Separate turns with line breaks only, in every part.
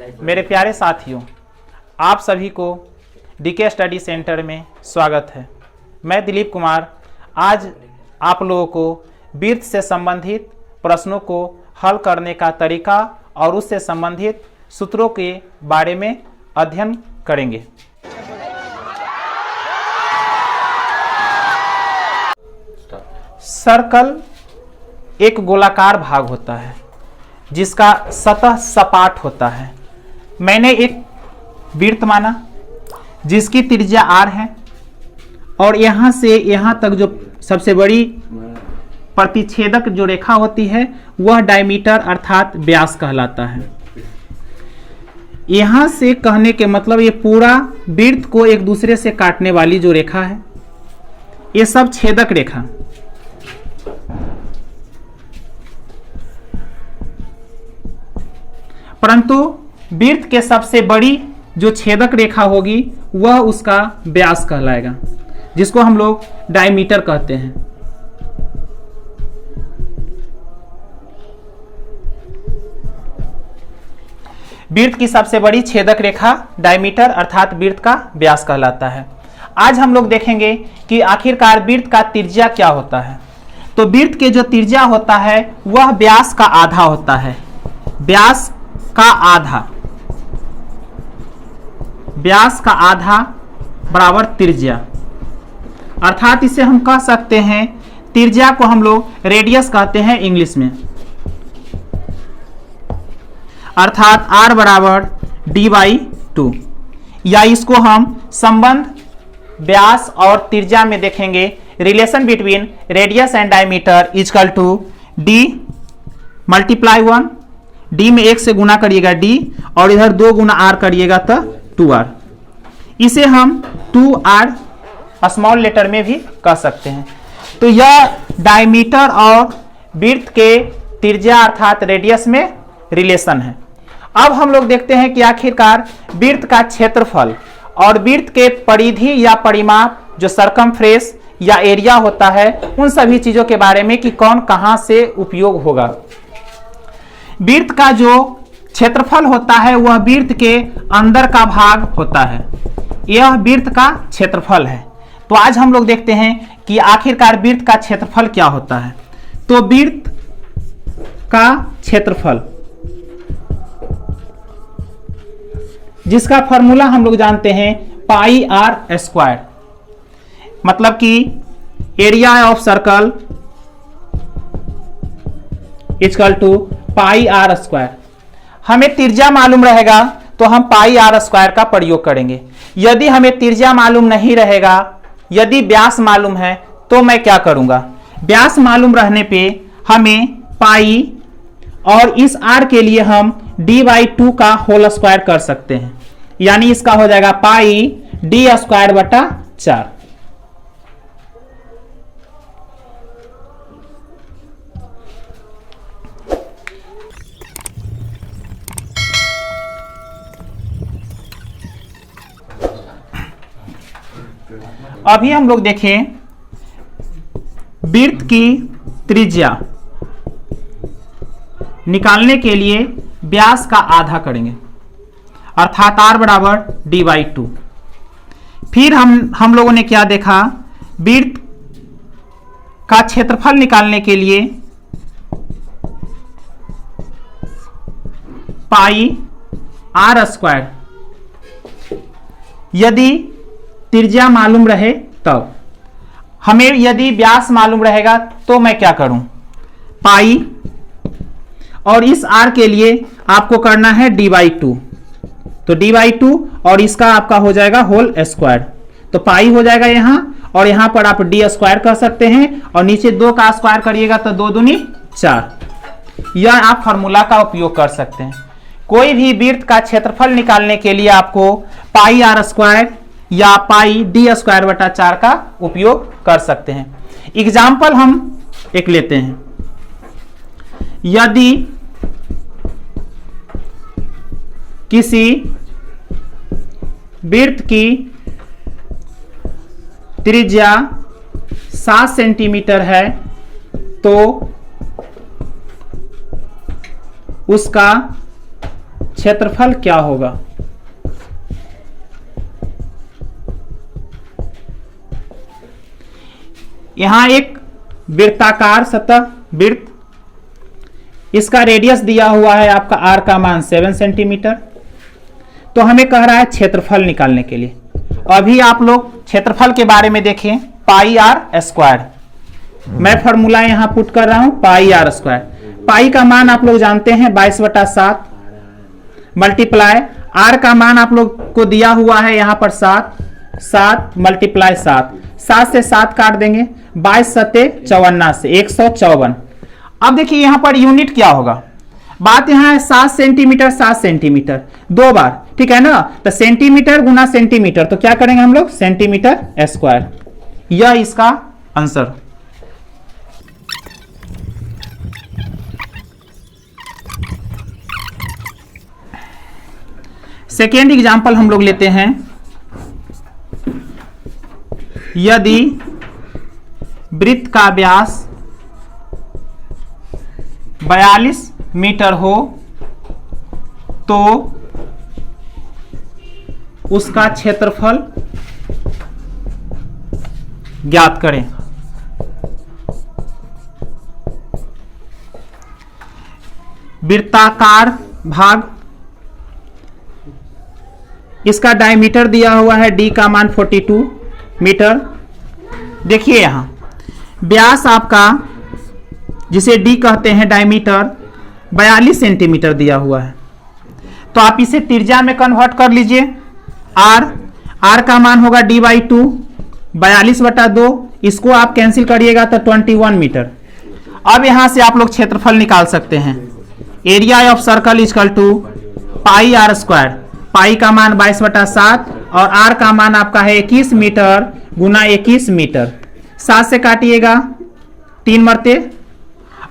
मेरे प्यारे साथियों, आप सभी को डीके स्टडी सेंटर में स्वागत है। मैं दिलीप कुमार आज आप लोगों को वृत्त से संबंधित प्रश्नों को हल करने का तरीका और उससे संबंधित सूत्रों के बारे में अध्ययन करेंगे। सर्कल एक गोलाकार भाग होता है जिसका सतह सपाट होता है। मैंने एक वृत्त माना जिसकी त्रिज्या r है और यहाँ से यहाँ तक जो सबसे बड़ी प्रतिच्छेदक जो रेखा होती है वह डायमीटर अर्थात व्यास कहलाता है। यहाँ से कहने के मतलब ये पूरा वृत्त को एक दूसरे से काटने वाली जो रेखा है ये सब छेदक रेखा। परंतु वृत्त के सबसे बड़ी जो छेदक रेखा होगी वह उसका व्यास कहलाएगा, जिसको हम लोग डायमीटर कहते हैं। वृत्त की सबसे बड़ी छेदक रेखा डायमीटर अर्थात वृत्त का व्यास कहलाता है। आज हम लोग देखेंगे कि आखिरकार वृत्त का त्रिज्या क्या होता है। तो वृत्त के जो त्रिज्या होता है वह व्यास का आधा होता है। व्यास का आधा, व्यास का आधा बराबर त्रिज्या, अर्थात इसे हम कह सकते हैं, त्रिज्या को हम लोग रेडियस कहते हैं इंग्लिश में, अर्थात r बराबर d/2। या इसको हम संबंध व्यास और त्रिज्या में देखेंगे, relation between radius and diameter equal to d multiply 1, d में 1 से गुना करिएगा d और इधर 2 गुना r करिएगा तो 2r। इसे हम 2r स्मॉल लेटर में भी कह सकते हैं। तो यह डायमीटर और वृत्त के त्रिज्या अर्थात रेडियस में रिलेशन है। अब हम लोग देखते हैं कि आखिरकार वृत्त का क्षेत्रफल और वृत्त के परिधि या परिमाप जो सरकमफ्रेंस या एरिया होता है उन सभी चीजों के बारे में कि कौन कहां से उपयोग होगा। वृत्त का जो क्षेत्रफल होता है वह वृत्त के अंदर का भाग होता है, यह वृत्त का क्षेत्रफल है। तो आज हम लोग देखते हैं कि आखिरकार वृत्त का क्षेत्रफल क्या होता है। तो वृत्त का क्षेत्रफल जिसका फॉर्मूला हम लोग जानते हैं πr², मतलब कि area of circle equal to πr²। हमें त्रिज्या मालूम रहेगा तो हम πr² का प्रयोग करेंगे। यदि हमें त्रिज्या मालूम नहीं रहेगा, यदि व्यास मालूम है तो मैं क्या करूंगा, व्यास मालूम रहने पे हमें पाई और इस r के लिए हम d/2 का होल स्क्वायर कर सकते हैं, यानी इसका हो जाएगा πd²/4। अभी हम लोग देखें वृत्त की त्रिज्या निकालने के लिए व्यास का आधा करेंगे, अर्थात r बराबर d/2। फिर हम लोगों ने क्या देखा, वृत्त का क्षेत्रफल निकालने के लिए πr²। यदि त्रिज्या मालूम रहे तब, हमें यदि व्यास मालूम रहेगा तो मैं क्या करूं, पाई और इस r के लिए आपको करना है d/2, तो d/2 और इसका आपका हो जाएगा होल स्क्वायर, तो पाई हो जाएगा यहां और यहां पर आप d² कर सकते हैं और नीचे 2 का स्क्वायर करिएगा तो 2 दूनी 4। यह आप फॉर्मूला का उपयोग कर सकते हैं। कोई भी वृत्त का क्षेत्रफल निकालने के लिए आपको πr² या πd²/4 का उपयोग कर सकते हैं। एग्जाम्पल हम एक लेते हैं। यदि किसी वृत्त की त्रिज्या 7 सेंटीमीटर है तो उसका क्षेत्रफल क्या होगा। यहां एक वृत्ताकार सतह वृत्त, इसका रेडियस दिया हुआ है आपका r का मान 7 सेंटीमीटर। तो हमें कह रहा है क्षेत्रफल निकालने के लिए। अभी आप लोग क्षेत्रफल के बारे में देखें, पाई आर स्क्वायर। मैं फॉर्मूला यहां पुट कर रहा हूं, पाई आर स्क्वायर। पाई का मान आप लोग जानते हैं 22/7 मल्टीप्लाई आर का मान आप लोग को दिया हुआ है यहां पर 7 मल्टीप्लाई 7 से 7 काट देंगे, 22 सत्ते 54 से 154। अब देखिए यहां पर यूनिट क्या होगा। बात यहां है 7 सेंटीमीटर 7 सेंटीमीटर 2 बार, ठीक है ना। तो सेंटीमीटर गुना सेंटीमीटर, तो क्या करेंगे हम लोग, सेंटीमीटर स्क्वायर। यह इसका आंसर। सेकेंड एग्जांपल हम लोग लेते हैं। यदि वृत्त का व्यास 42 मीटर हो तो उसका क्षेत्रफल ज्ञात करें। वृत्ताकार भाग, इसका डायमीटर दिया हुआ है d का मान 42 मीटर। देखिए यहां व्यास आपका जिसे d कहते हैं डायमीटर 42 सेंटीमीटर दिया हुआ है। तो आप इसे त्रिज्या में कन्वर्ट कर लीजिए। r का मान होगा d/2 42/2, इसको आप कैंसिल करिएगा तो 21 मीटर। अब यहां से आप लोग क्षेत्रफल निकाल सकते हैं। Area of circle equal to pi r square. Pi का मान 22/7 और r का मान आपका है 21 मीटर गुना 21 मीटर। 7 से काटिएगा 3 मरते।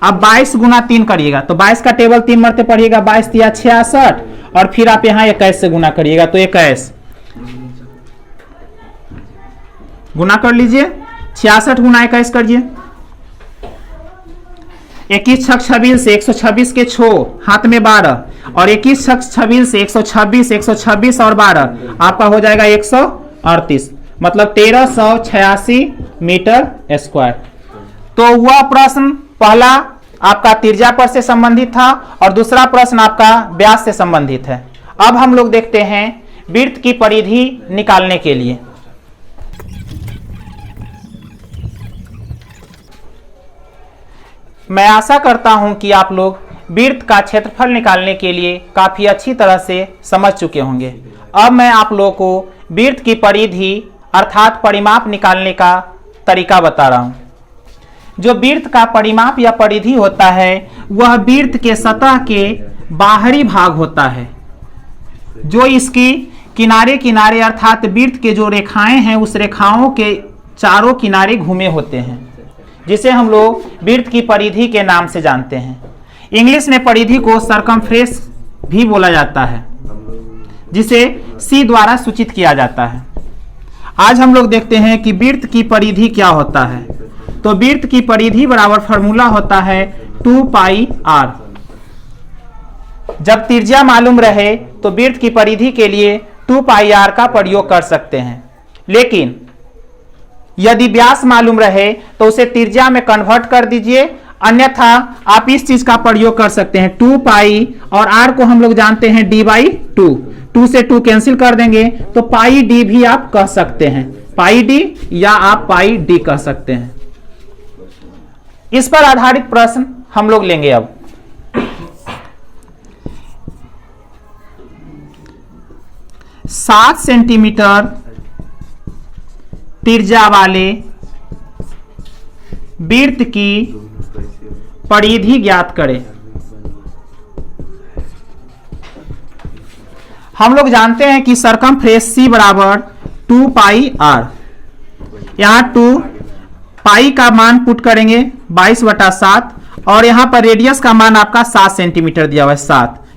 अब 22 गुना 3 करिएगा तो 22 का टेबल 3 मरते पढ़िएगा, 22 तिया 66 और फिर आप यहां 21 से गुना करिएगा तो 21 गुना कर लीजिए। 66 गुना 21 करिए। 21 छक 26 से 126 के 6 हाथ में 12 और 21 छक 26 से 126 और 12 आपका हो जाएगा 138, मतलब 1386 मीटर स्क्वायर। तो वह प्रश्न पहला आपका त्रिज्या पर से संबंधित था और दूसरा प्रश्न आपका व्यास से संबंधित है। अब हम लोग देखते हैं वृत्त की परिधि निकालने के लिए। मैं आशा करता हूं कि आप लोग वृत्त का क्षेत्रफल निकालने के लिए काफी अच्छी तरह से समझ चुके होंगे। अब मैं आप लोगों को वृत्त की परिधि अर्थात परिमाप निकालने का तरीका बता रहा हूं। जो वृत्त का परिमाप या परिधि होता है वह वृत्त के सतह के बाहरी भाग होता है, जो इसकी किनारे किनारे अर्थात वृत्त के जो रेखाएं हैं उस रेखाओं के चारों किनारे घूमे होते हैं, जिसे हम लोग वृत्त की परिधि के नाम से जानते हैं। इंग्लिश में परिधि को सरकमफ्रेंस भी बोला जाता है, जिसे C द्वारा सूचित किया जाता है। आज हम लोग देखते हैं कि वृत्त की परिधि क्या होता है। तो वृत्त की परिधि बराबर फॉर्मूला होता है 2 पाई r। जब त्रिज्या मालूम रहे तो वृत्त की परिधि के लिए 2 पाई r का प्रयोग कर सकते हैं, लेकिन यदि व्यास मालूम रहे तो उसे त्रिज्या में कन्वर्ट कर दीजिए, अन्यथा आप इस चीज का प्रयोग कर सकते हैं 2 पाई और r को हम लोग जानते हैं d/2। 2 से 2 कैंसिल कर देंगे तो पाई d भी आप कह सकते हैं, पाई d या आप पाई d कह सकते हैं। इस पर आधारित प्रश्न हम लोग लेंगे। अब सात सेंटीमीटर त्रिज्या वाले वृत्त की परिधि ज्ञात करें। हम लोग जानते हैं कि सरकमफ्रेंस C बराबर 2 पाई r। यहां 2 पाई का मान पुट करेंगे 22/7 और यहां पर रेडियस का मान आपका 7 सेंटीमीटर दिया हुआ है।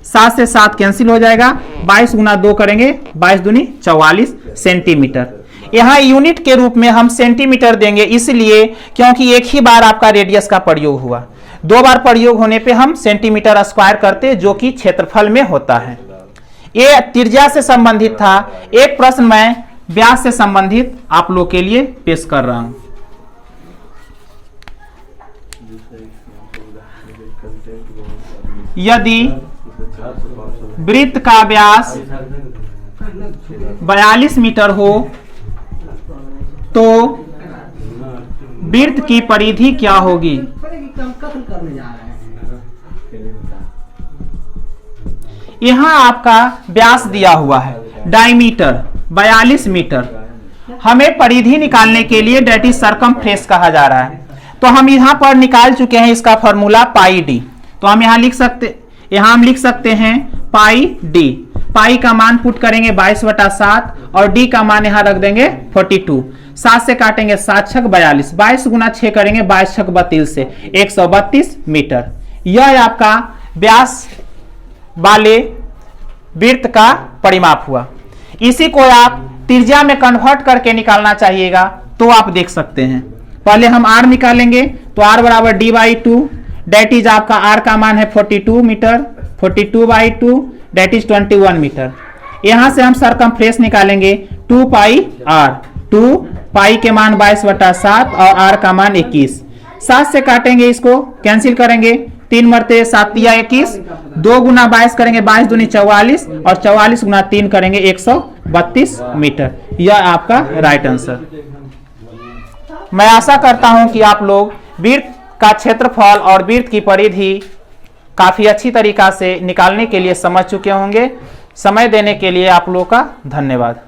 7 से 7 कैंसिल हो जाएगा, 22 गुना 2 करेंगे, 22 दूनी 44 सेंटीमीटर। यहाँ यूनिट के रूप में हम सेंटीमीटर देंगे, इसलिए क्योंकि एक ही बार आपका रेडियस का प्रयोग हुआ। 2 बार प्रयोग होने पे हम सेंटीमीटर स्क्वायर करते, जो कि क्षेत्रफल में होता है। ये त्रिज्या से संबंधित था। एक प्रश्न मैं व्यास से संबंधित आप लोग के लिए पेश कर रहा हूं। यदि वृत्त का व्यास 42 मीटर हो तो वृत्त की परिधि क्या होगी? यहां आपका व्यास दिया हुआ है डायमीटर 42 मीटर। हमें परिधि निकालने के लिए डेट इज सरकमफ्रेंस कहा जा रहा है। तो हम यहां पर निकाल चुके हैं इसका फॉर्मूला पाई डी। तो हम यहां लिख सकते हैं पाई डी। पाई का मान पुट करेंगे 22/7 और डी का मान यहां रख देंगे 42। 7 से काटेंगे 7 छक 42, 22 गुना 6 करेंगे 22 छक 32 से 132 मीटर। यह आपका व्यास वाले वृत्त का परिमाप हुआ। इसी को आप त्रिज्या में कन्वर्ट करके निकालना चाहिएगा तो आप देख सकते हैं। पहले हम r निकालेंगे तो r बराबर d/2, डेट इज आपका r का मान है 42 मीटर, 42/2 डेट इज 21 मीटर। यहां से हम सरकमफ्रेंस निकालेंगे 2 पाई r। 2 पाई के मान 22/7 और r का मान 21। 7 से काटेंगे, इसको कैंसिल करेंगे, 3 मरते 7 या 21, 2 गुना 22 करेंगे 22 दूनी 44 और 44 गुना 3 करेंगे 132 मीटर। यह आपका राइट आंसर। मैं आशा करता हूं कि आप लोग वृत्त का क्षेत्रफल और वृत्त की परिधि काफी अच्छी तरीका से निकालने के लिए समझ चुके होंगे। समय देने के लिए आप लोगों का धन्यवाद।